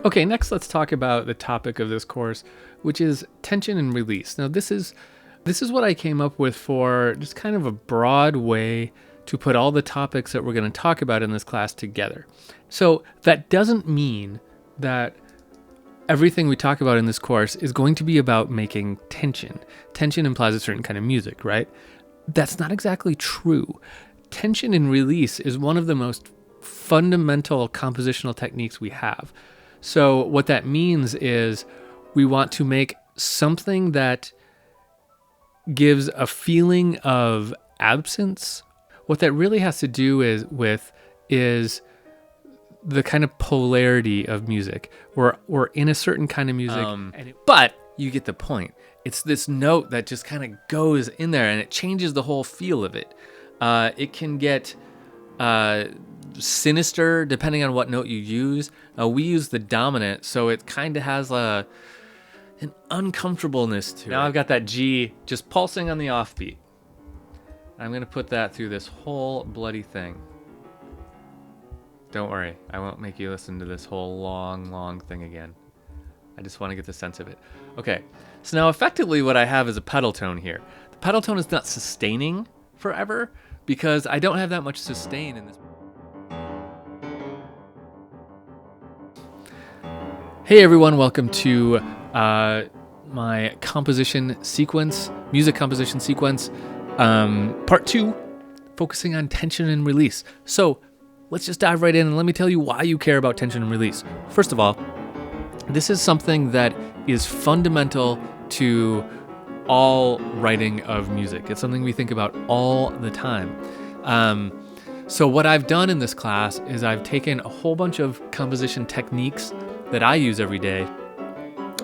Okay, next let's talk about the topic of this course, which is tension and release. Now this is what I came up with for just kind of a broad way to put all the topics that we're going to talk about in this class together. So that doesn't mean that everything we talk about in this course is going to be about making tension. Tension implies a certain kind of music, right? That's not exactly true. Tension and release is one of the most fundamental compositional techniques we have. So what that means is we want to make something that gives a feeling of absence. What that really has to do is the kind of polarity of music. We're in a certain kind of music, but you get the point. It's this note that just kind of goes in there and it changes the whole feel of it. It can get sinister depending on what note you use. We use the dominant, so it kind of has an uncomfortableness to it. Now I've got that G just pulsing on the offbeat. I'm going to put that through this whole bloody thing. Don't worry, I won't make you listen to this whole long thing again. I just want to get the sense of it. Okay, so now effectively what I have is a pedal tone here. The pedal tone is not sustaining forever because I don't have that much sustain in this. Hey everyone, welcome to my composition sequence, music composition sequence, part 2, focusing on tension and release. So let's just dive right in and let me tell you why you care about tension and release. First of all, this is something that is fundamental to all writing of music. It's something we think about all the time. So what I've done in this class is I've taken a whole bunch of composition techniques that I use every day,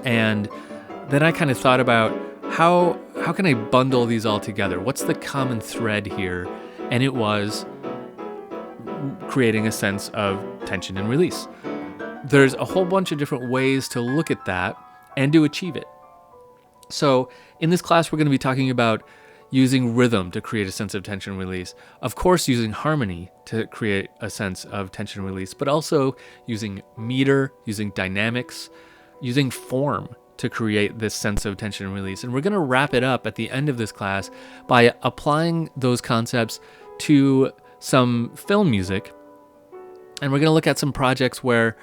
and then I kind of thought about how can I bundle these all together? What's the common thread here? And it was creating a sense of tension and release. There's a whole bunch of different ways to look at that and to achieve it. So in this class, we're going to be talking about using rhythm to create a sense of tension and release. Of course, using harmony to create a sense of tension and release, but also using meter, using dynamics, using form to create this sense of tension and release. And we're going to wrap it up at the end of this class by applying those concepts to some film music. And we're going to look at some projects where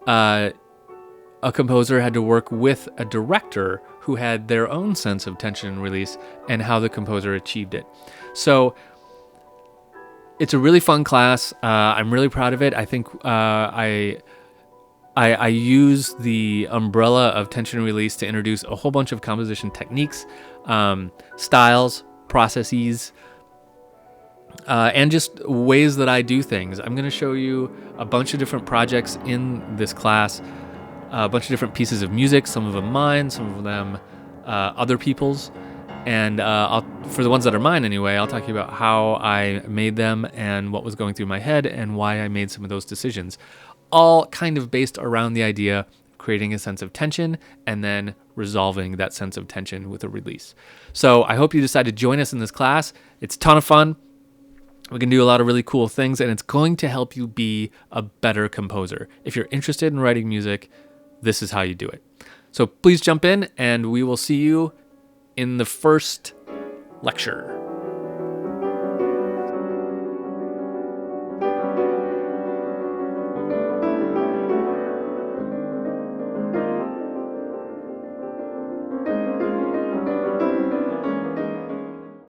a composer had to work with a director who had their own sense of tension and release and how the composer achieved it. So it's a really fun class. I'm really proud of it. I think I use the umbrella of tension and release to introduce a whole bunch of composition techniques, styles, processes, and just ways that I do things. I'm going to show you a bunch of different projects in this class, a bunch of different pieces of music, some of them mine, some of them other people's. And for the ones that are mine anyway, I'll talk to you about how I made them and what was going through my head and why I made some of those decisions. All kind of based around the idea of creating a sense of tension and then resolving that sense of tension with a release. So I hope you decide to join us in this class. It's a ton of fun. We can do a lot of really cool things, and it's going to help you be a better composer. If you're interested in writing music, this is how you do it. So please jump in, and we will see you in the first lecture.